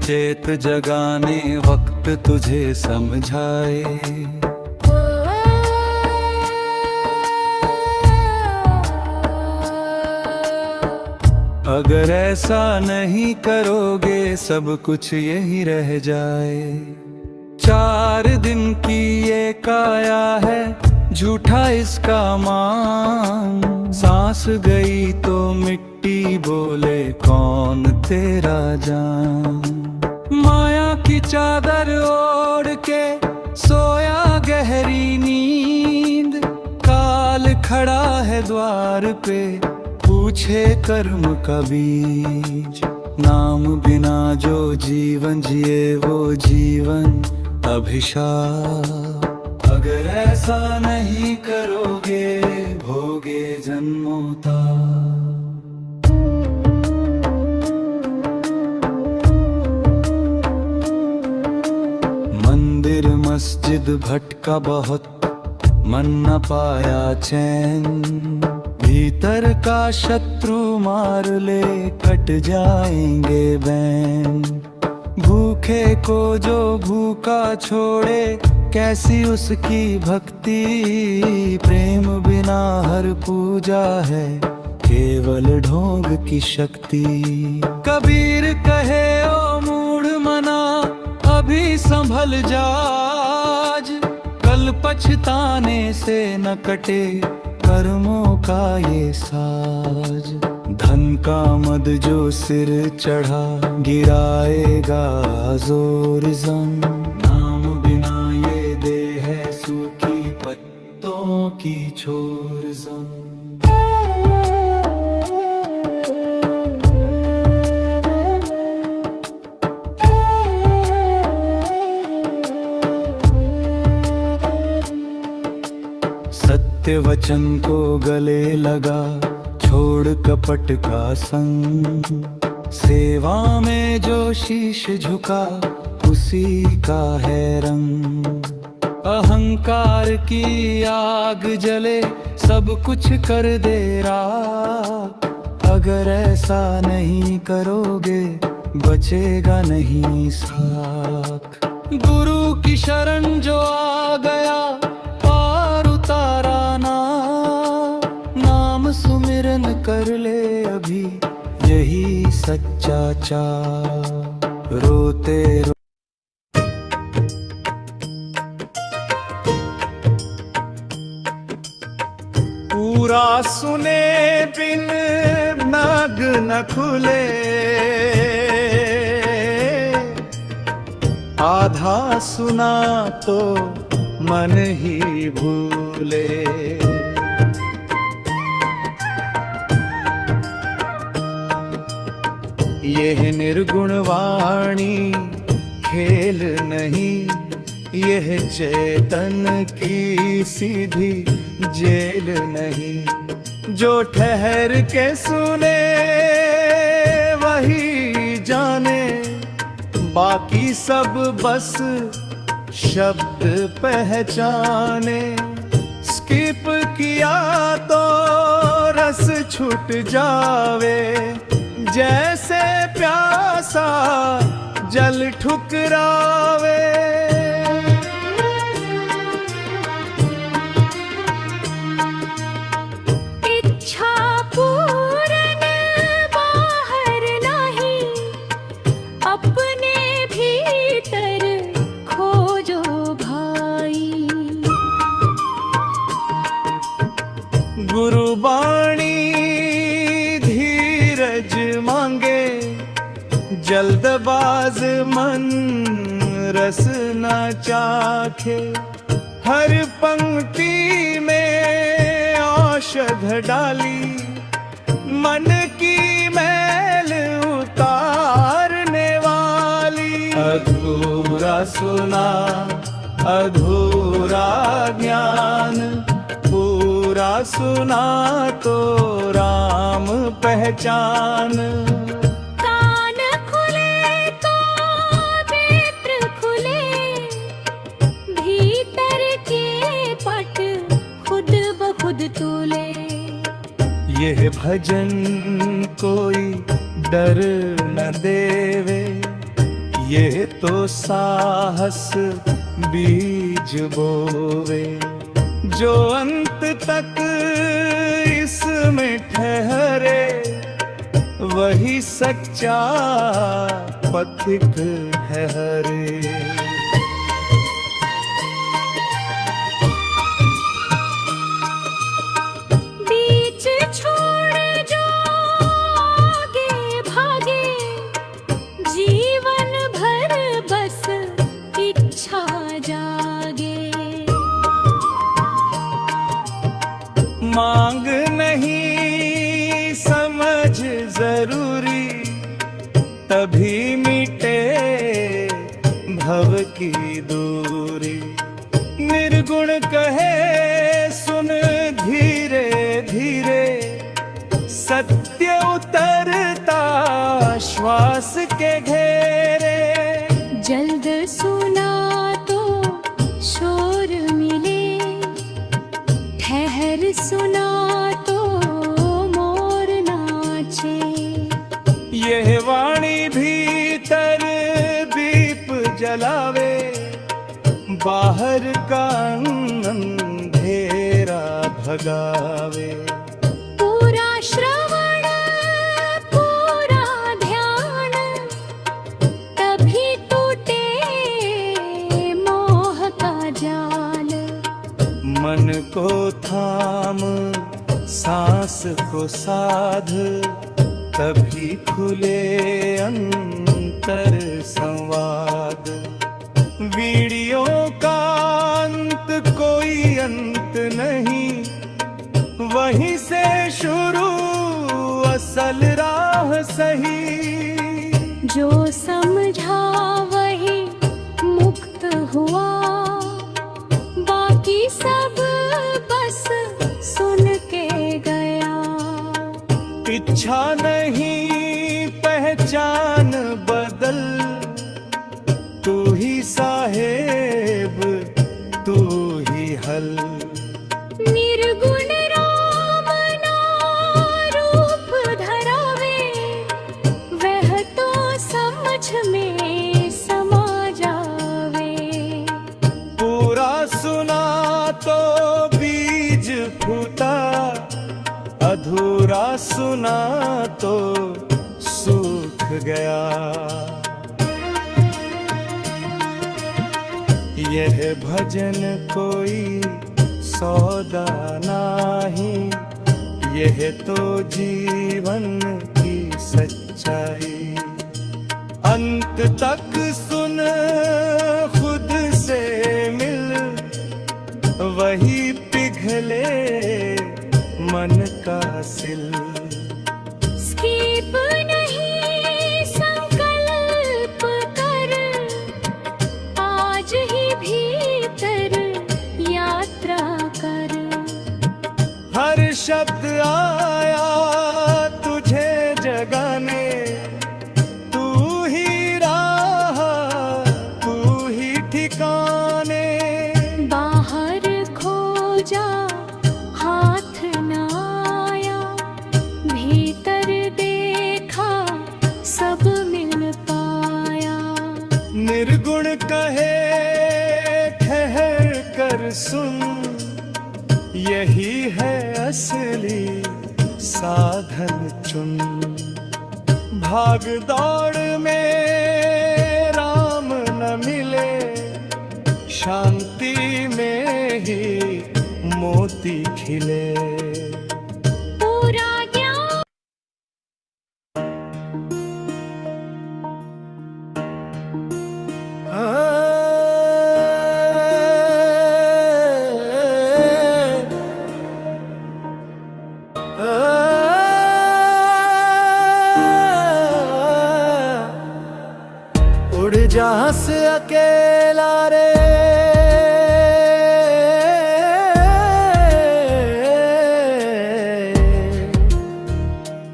चेत जगाने वक्त तुझे समझाए। अगर ऐसा नहीं करोगे सब कुछ यही रह जाए। 4 दिन की ये काया है झूठा इसका मान। सांस गई तो मिट्टी बोले कौन तेरा जान। माया की चादर ओढ़ के सोया गहरी नींद। काल खड़ा है द्वार पे पूछे कर्म का बीज। नाम बिना जो जीवन जिए वो जीवन अभिशाप। अगर ऐसा नहीं करोगे भोगे जन्मों तक। मंदिर मस्जिद भटका बहुत मन न पाया चैन। भीतर का शत्रु मार ले कट जाएंगे बैन। भूखे को जो भूखा छोड़े कैसी उसकी भक्ति। प्रेम बिना हर पूजा है केवल ढोंग की शक्ति। कबीर कहे ओ मूढ़ मना अभी संभल जाज। कल पछताने से न कटे कर्मों का ये साज। धन का मद जो सिर चढ़ा गिराएगा जोर जम। नाम बिना ये देह है सूखी पत्तों की छोर जम। सत्य वचन को गले लगा छोड़ कपट का संग। सेवा में जो शीश झुका उसी का है रंग। अहंकार की आग जले सब कुछ कर दे राख। अगर ऐसा नहीं करोगे बचेगा नहीं साख। गुरु की शरण जो आ गया पार उतारा ना। नाम सुमिरन कर ले अभी यही सच्चा चाह। रोते पूरा सुने बिन नाग न खुले। आधा सुना तो मन ही भूले। यह निर्गुण वाणी खेल नहीं। यह चेतन की सीधी जेल नहीं। जो ठहर के सुने वही जाने। बाकी सब बस शब्द पहचाने। स्किप किया तो रस छूट जावे। जैसे प्यासा जल ठुकरावे। इच्छा पूरन बाहर नहीं। अपने भीतर खोजो भाई। गुरुबाणी धीरज मांगे। जल्दबाज मन रस न चाखे। हर पंक्ति में औषध डाली। मन की मैल उतारने वाली। अधूरा सुना अधूरा ज्ञान। पूरा सुना तो राम पहचान। कान खुले तो नेत्र खुले। भीतर के पट खुद ब खुद तूले। यह भजन कोई डर न देवे। ये तो साहस बीज बोवे जो अंत तक इसमें ठहरे, वही सच्चा पथिक है हरे। बीच छोड़ जो आगे भागे, जीवन भर बस इच्छा जागे। मांग नहीं समझ जरूरी, तभी मिटे भव की दूरी। निर्गुण कहे सुन धीरे धीरे, सत्य उतरता श्वास के घेरे। जल्द सुना तो शोर मिले, ठहर सुना तो मोर नाचे। यह वाणी भीतर दीप जलावे, बाहर का अंधेरा भगावे। पूरा श्रवण पूरा ध्यान, तभी टूटे मोह का जाल। मन को थाम सांस को साध, तभी खुले अंतर संवाद। वीडियो का अंत कोई अंत नहीं, वहीं से शुरू असल राह सही। जो समझा वही मुक्त हुआ, बाकी सब बस सुन के गया। इच्छा नहीं पहचान बदल, तू ही साहेब तू ही हल। निर्गुण राम ना रूप धरावे, वह तो समझ में समा जावे। पूरा सुना तो बीज फूटा, अधूरा सुना तो सूख गया। यह भजन कोई सौदा नाही, यह तो जीवन की सच्चाई। अंत तक सुन खुद से मिल, वही पिघले मन का सिल। स्कीप नहीं संकल्प कर, आज ही भीतर यात्रा कर। हर शब्द आया तुझे जगाने, तू ही राह तू ही ठिकाने। बाहर खोजा हाथ न आया, भीतर देखा सब मिल पाया। निर्गुण कहे ठहर कर सुन, यही है असली साधन चुन। भाग दौड़ में राम न मिले, शांति में ही मोती खिले। पूरा ज्ञान उड़ जा से अकेला रे,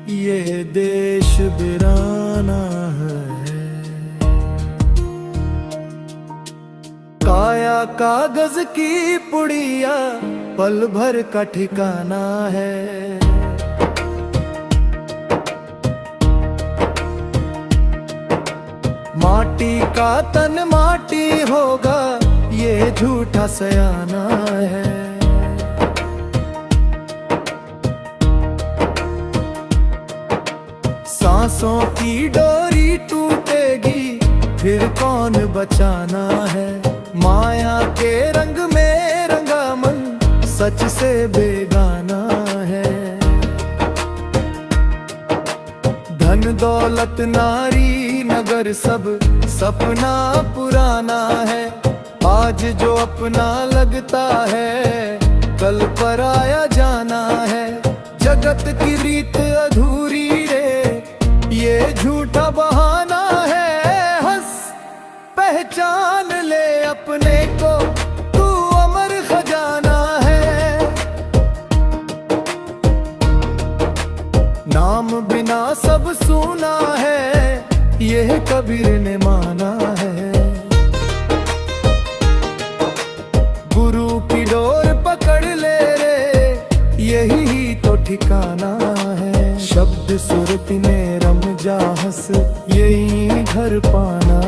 ये देश बिराना है। काया कागज की पुड़िया पल भर का ठिकाना है। माटी का तन माटी होगा, ये झूठा सयाना है। सांसों की डोरी टूटेगी, फिर कौन बचाना है। माया के रंग में रंगा मन, सच से बेगाना है। धन दौलत नारी नगर सब सपना पुराना है। आज जो अपना लगता है, कल पराया जाना है। जगत की रीत अधूरी रे, ये झूठा बहाना है। हंस पहचान ले अपने को, तू अमर खजाना है। नाम बिना सब सुना है, यह कबीर ने माना है। गुरु की डोर पकड़ ले रे, यही तो ठिकाना है। शब्द सुरत में रम जा हंस, यही घर पाना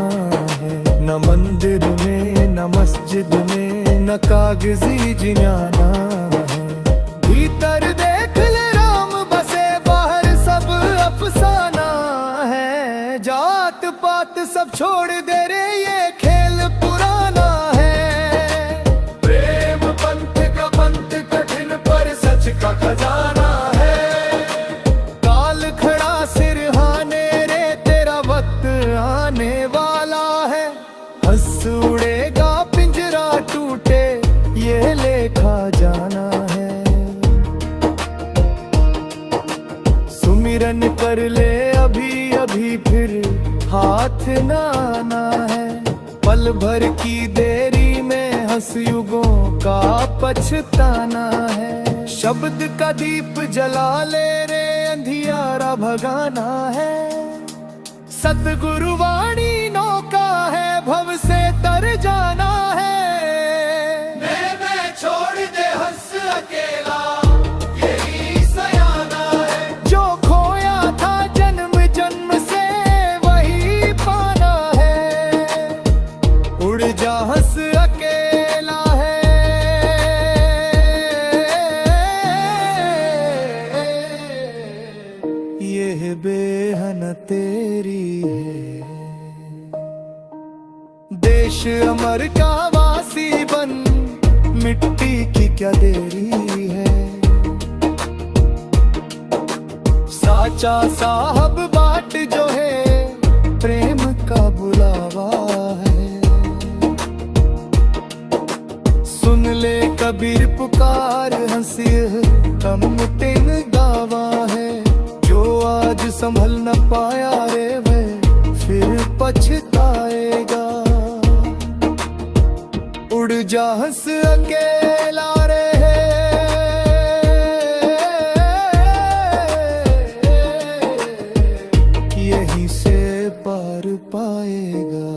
है। न मंदिर में न मस्जिद में, न कागजी जिनाना है। भीतर देख ले राम बसे, बाहर सब अफसाना है। जात पात सब छोड़ दे रे, ये खेल पुराना है। प्रेम पंथ का पंथ कठिन, पर सच का खजाना है। काल खड़ा सिरहाने रे, तेरा वक्त आने वाला है। हंस उड़ेगा पिंजरा टूटे, ये लेखा जाना है। सुमिरन कर ले अभी अभी, फिर हाथ न आना है। पल भर की देरी में हंस युगों का पछताना है। शब्द का दीप जला ले रे, अंधियारा भगाना है। सतगुरु वाणी नौका है, भव से तर जाना है। मैं छोड़ दे हंस अकेला, यही सयाना है। जो खोया था जन्म जन्म से, वही पाना है। उड़ जा हंस अकेला है। यह बेहन तेरी है। देश अमर का वासी बन, मिट्टी की क्या देरी है। साचा साहब बाट जो है, प्रेम का बुलावा है। सुन ले कबीर पुकार, हंसी कम तिन गावा है। जो आज संभल न पाया रे, वह फिर पछताएगा। उड़ जा हंस अकेला रे, यहीं से पार पाएगा।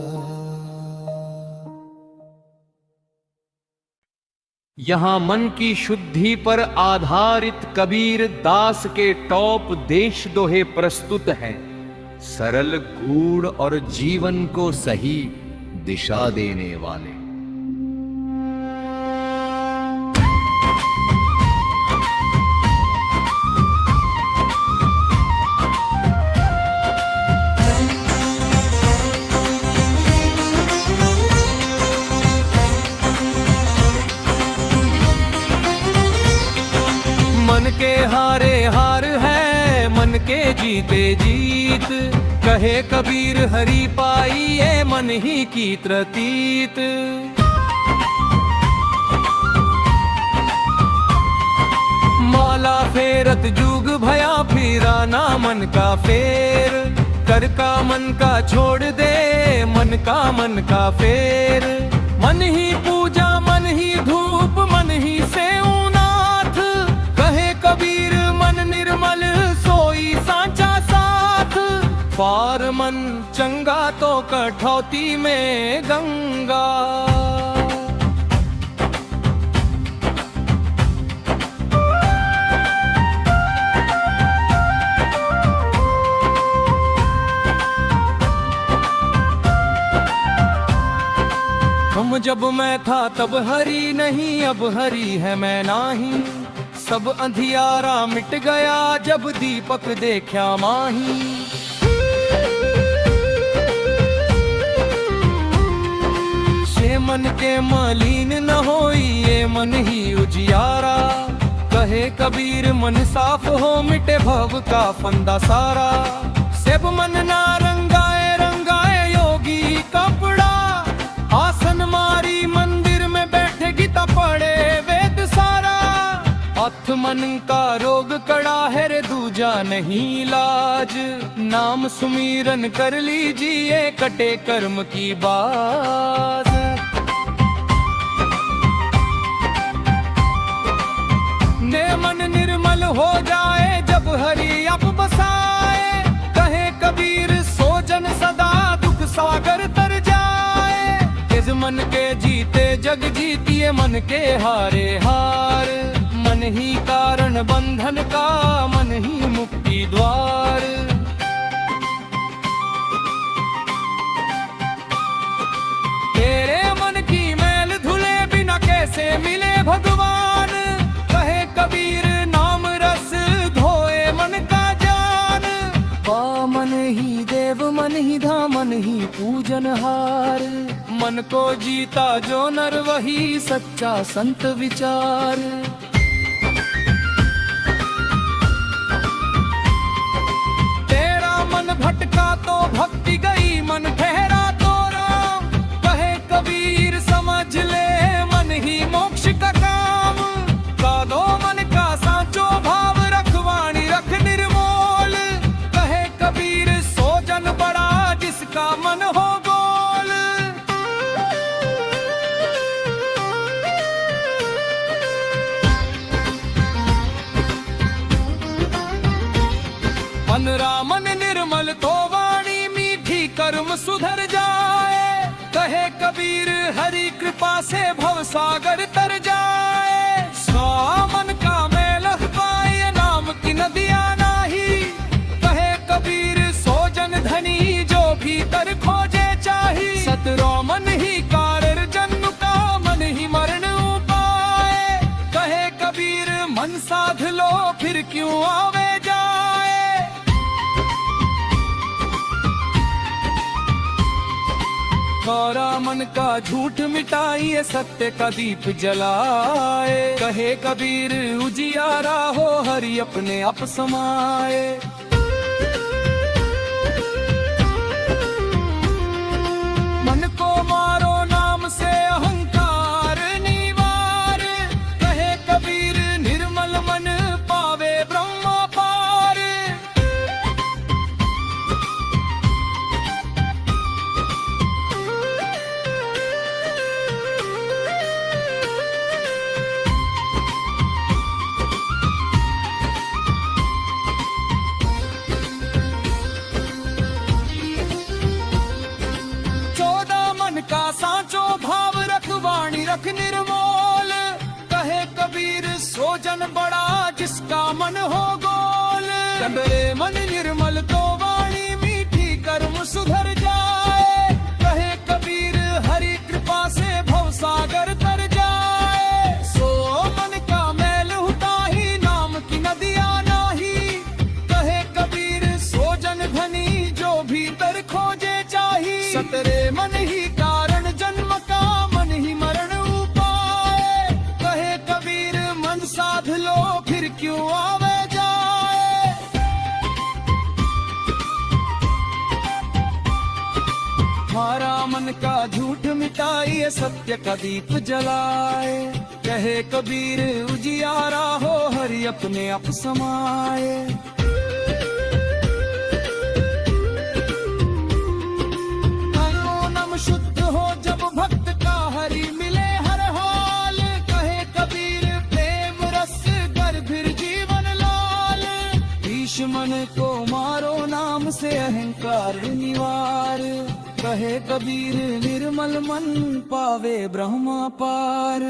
यहाँ मन की शुद्धि पर आधारित कबीर दास के टॉप देश दोहे प्रस्तुत हैं। सरल गूढ़ और जीवन को सही दिशा देने वाले। मन के हारे हार है, मन के जीते जीत। कहे कबीर हरि पाई, ये मन ही की प्रतीत। माला फेरत जुग भया, फिरा ना मन का फेर। कर का मन का छोड़ दे, मन का फेर। मन ही पूजा मन ही धूप, मन ही से नाथ। कहे कबीर मन निर्मल, सोई सांचा साथ। पार मन चंगा तो कठौती में गंगा। जब मैं था तब हरी नहीं, अब हरी है मैं नाही। सब अंधियारा मिट गया जब दीपक देखा माही। ये मन के मलिन न होई, ये मन ही उजियारा। कहे कबीर मन साफ हो, मिटे भव का फंदा सारा। सब मन ना रंगाए रंगाए योगी कपड़ा। आसन मारी मंदिर में बैठे गीता पढ़े वेद सारा। अथ मन का रोग कड़ा है रे दूजा नहीं लाज। नाम सुमीरन कर लीजिए कटे कर्म की बात। मन निर्मल हो जाए जब हरि अप बसाए। कहे कबीर सोजन सदा दुख सागर तर जाए। इस मन के जीते जग जीतिए, मन के हारे हार। मन ही कारण बंधन का, मन ही मुक्ति द्वार। तेरे मन की मैल धुले बिना कैसे मिले भगवान। कबीर नाम रस धोए मन का जान। मन ही देव मन ही धामन ही पूजन हार। मन को जीता जो नर वही सच्चा संत विचार। तेरा मन भटका तो भक्ति गई, मन ठहरा तो राम। कहे कबीर समझ ले मन ही मोक्ष का काम। दो मन का सांचो भाव रखवाणी रख निर्मोल। कहे कबीर सोजन बड़ा जिसका मन हो गोल। मन रामन निर्मल तो वाणी मीठी कर्म सुधर जाए। कहे कबीर हरि कृपा से भव सागर तर जाए। मन का मेल पाए नाम की नदियां नाही। कहे कबीर सोजन धनी जो भीतर खोजे चाही। सतरो मन ही कारण जन्म का, मन ही मरण उपाय। कहे कबीर मन साध लो फिर क्यों आवे जाए। गौरा मन का झूठ मिटाइए, सत्य का दीप जलाए। कहे कबीर उजियारा हो, हरि अपने आप समाए। मन को मारो नाम से अहंकार निवार। कहे कबीर निर्मल मन पावे ब्रह्म पार। का सांचो भाव रखवाणी रख निर्मोल। कहे कबीर सोजन बड़ा जिसका मन हो गोल। कंबरे मन निर्मल तो वाणी मीठी कर्म सुधर जाए। कहे कबीर हरि कृपा से भव सागर तर जाए। सो मन का मैल होता ही नाम की नदियां नाही। कहे कबीर सोजन धनी जो भीतर खोजे चाही। सतरे मन ही कारण जन्म का, मन ही मरण उपाय। कहे कबीर मन साध लो फिर क्यों आवे जाए। हमारा मन का झूठ मिटाइए, सत्य का दीप जलाए। कहे कबीर उजियारा हो, हरि अपने आप समाए। शुद्ध हो जब भक्त का हरि मिले हर हाल। कहे कबीर प्रेम रस कर फिर जीवन लाल। ईश मन को मारो नाम से अहंकार निवार। कहे कबीर निर्मल मन पावे ब्रह्म पार।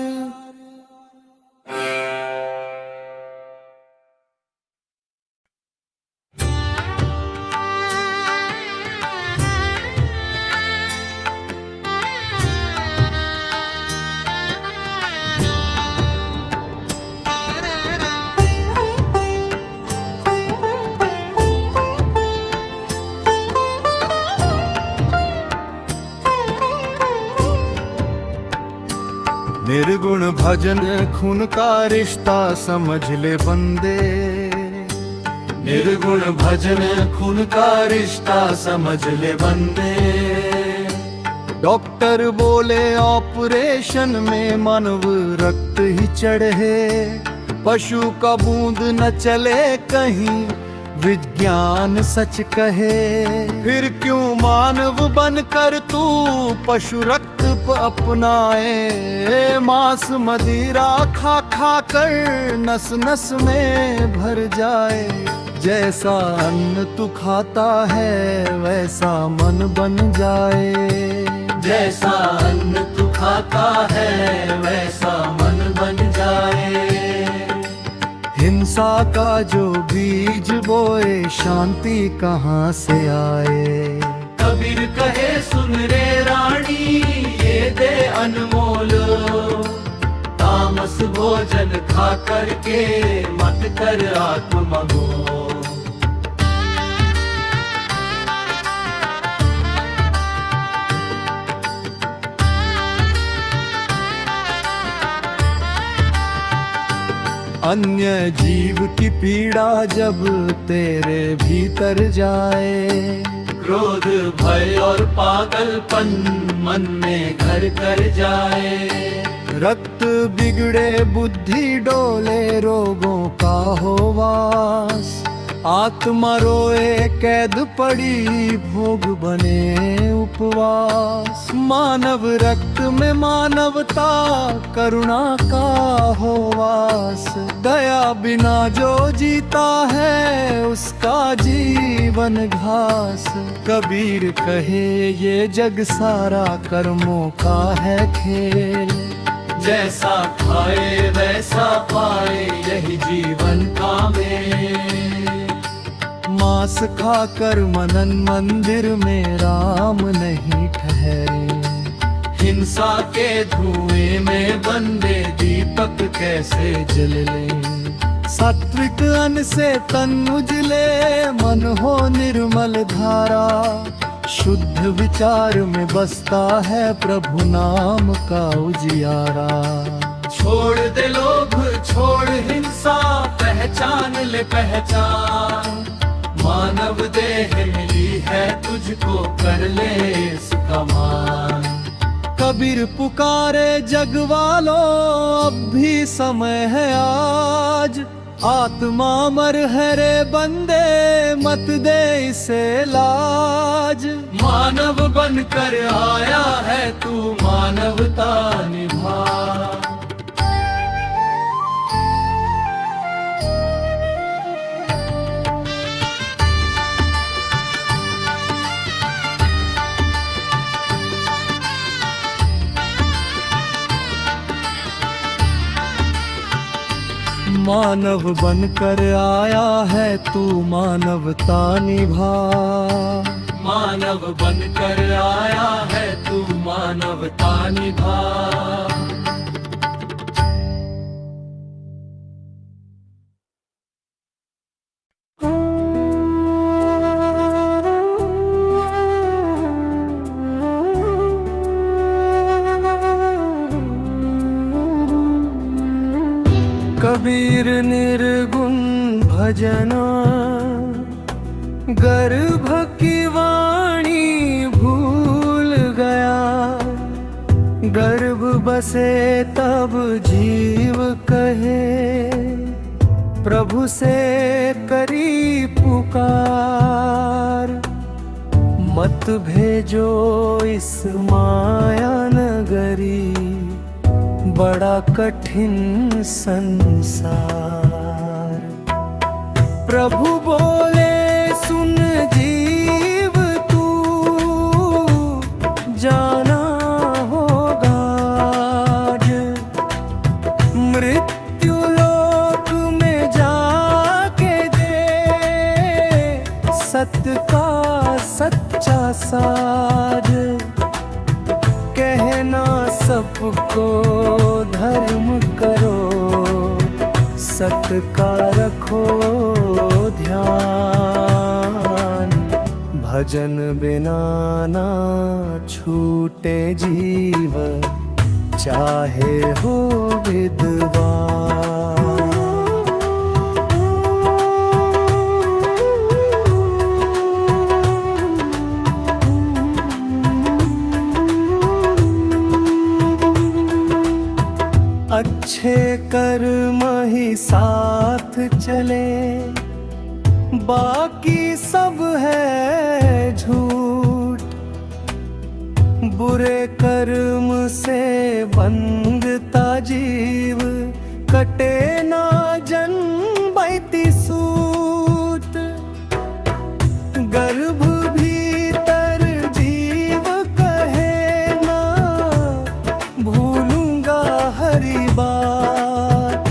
निर्गुण भजन खून का रिश्ता समझ ले बंदे, निर्गुण भजन खून का रिश्ता समझ ले बंदे। डॉक्टर बोले ऑपरेशन में मानव रक्त ही चढ़े, पशु का बूंद न चले कहीं, विज्ञान सच कहे। फिर क्यों मानव बनकर तू पशु रक्त अपनाए, मांस मदिरा खा खा कर नस नस में भर जाए। जैसा अन्न तू खाता है वैसा मन बन जाए, जैसा अन्न तू खाता है वैसा मन बन जाए। हिंसा का जो बीज बोए शांति कहाँ से आए। कबीर कहे सुन रे रानी ये दे अनमोल, तामस भोजन खा करके मत कर आत्मगो। अन्य जीव की पीड़ा जब तेरे भीतर जाए, क्रोध भय और पागलपन मन में घर कर जाए। रक्त बिगड़े बुद्धि डोले रोगों का हो वास, आत्मा रोए कैद पड़ी भोग बने उपवास। मानव रक्त में मानवता करुणा का हो वास, दया बिना जो जीता है उसका जीवन घास। कबीर कहे ये जग सारा कर्मों का है खेल, जैसा खाए वैसा पाए यही जीवन का मेल। मांस खाकर मनन मंदिर में राम नहीं ठहरे, हिंसा के धुएं में बंदे दीपक कैसे जल ले। सात्विक अन्न से तन उजले मन हो निर्मल धारा, शुद्ध विचार में बसता है प्रभु नाम का उजियारा। छोड़ दे लोभ छोड़ हिंसा पहचान ले पहचान, मानव देह मिली है तुझको कर ले इसका मान। कबीर पुकारे जग वालों अब भी समय है आज, आत्मा मर है रे बंदे मत दे इसे लाज। मानव बनकर आया है तू मानवता निभा, मानव बनकर आया है तू मानवता निभा। मानव बनकर आया है तू मानवता निभा। कबीर निर्गुण भजना गर्भ की वाणी भूल गया, गर्भ बसे तब जीव कहे प्रभु से करी पुकार। मत भेजो इस माया नगरी बड़ा कठिन संसार। प्रभु बोले सुन जीव तू जाना होगा आज, मृत्यु लोक में जाके दे सत्य का सच्चा साज। कहना सबको धर्म करो सत्य का रखो ध्यान, भजन बिना ना छूटे जीव चाहे हो विधवा। अच्छे कर्म ही साथ चले, बाकी सब है झूठ। बुरे कर्म से बंधता जीव, कटे ना जन्म बैती सूत। गर्भ भीतर जीव कहे ना, भूलूंगा हरी बात।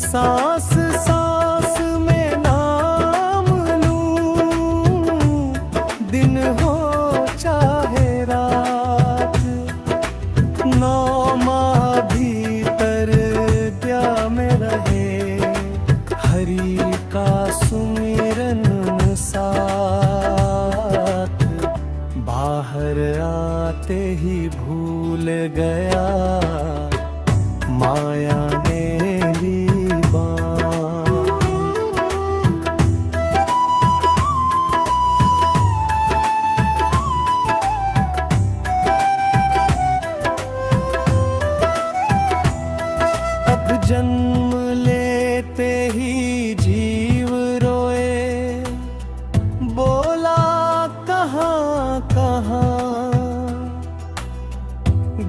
सांस सांस में नाम लूं, दिन हो चाहे रात। 9 माह भीतर क्या में रहे, हरि का सुमिरन साथ। बाहर आते ही भूल गया, माया ने ली बांध। अब जन्म लेते ही जीव रोए, बोला कहाँ कहाँ।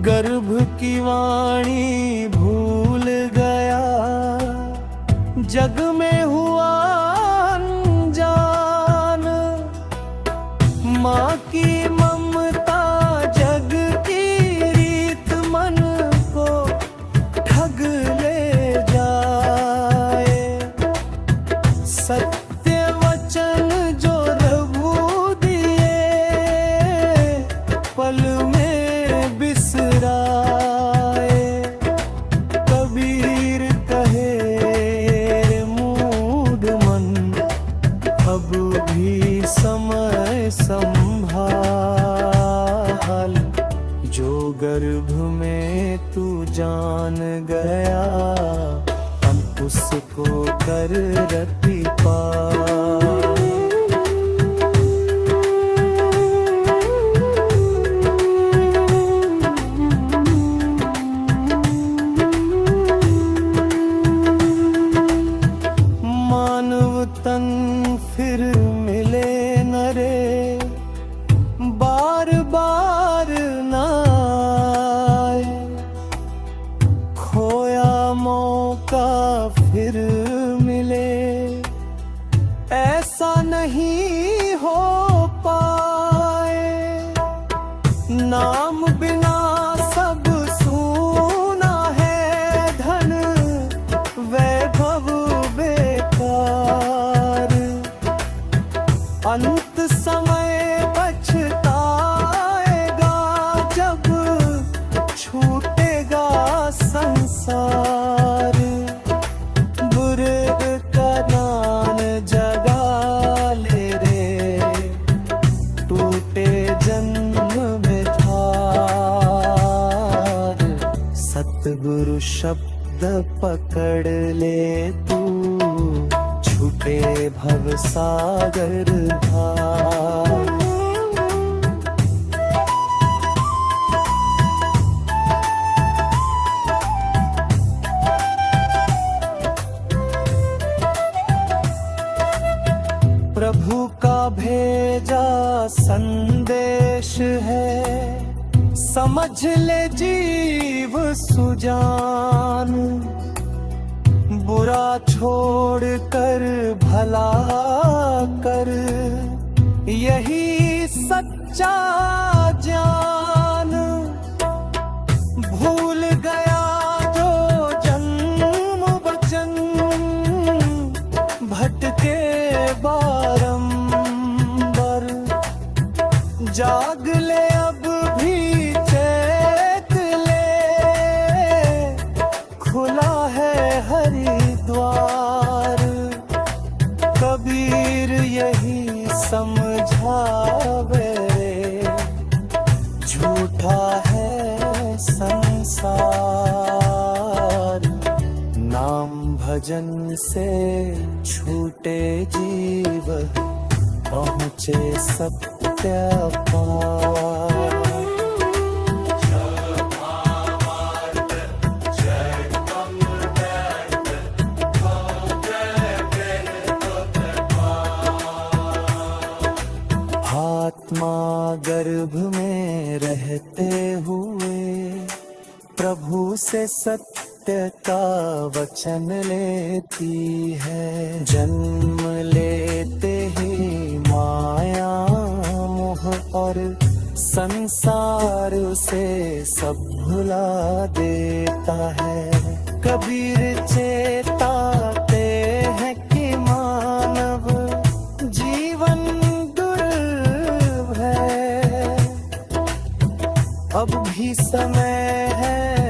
गर्भ की वाणी भूल गया, जग में हुआ अनजान। माँ की ममता जग की रीत, मन को ठग ले जाए। सत्य वचन जो प्रभु दिए, पल में बिसराए। कबीर कहे मूढ़ मन, अब भी समय संभाल। जो गर्भ में तू जान गया, उसको कर रति पार। मानव तन फिर मिले न रे, बार बार ना आए। खोया मौका फिर मिले, ऐसा नहीं हो पाए। नाम बिना सब सूना है, धन वैभव बेकार। अंत समय पछताएगा, जब छूटेगा संसार। बुरे का नाम जगा ले रे, टूटे जन्म में धार। सतगुरु शब्द पकड़ ले तू, छूटे भव सागर धार। प्रभु का भेजा संदेश है, समझ ले जीव सुजान। बुरा छोड़ कर भला कर, यही सच्चा ज्ञान। भूल गया जो जन्म वचन, भटके बारंबार। जाग ले अब भी चेत ले, खुला है हरिद्वार। कबीर यही समझावे, झूठा है भजन से छूटे जीव पहुँचे सत्य पार। आत्मा गर्भ में रहते हुए प्रभु से सत्य का वचन लेती है। जन्म लेते ही माया मोह और संसार उसे सब भुला देता है। कबीर चेताते हैं कि मानव जीवन दुर्लभ है, अब भी समय है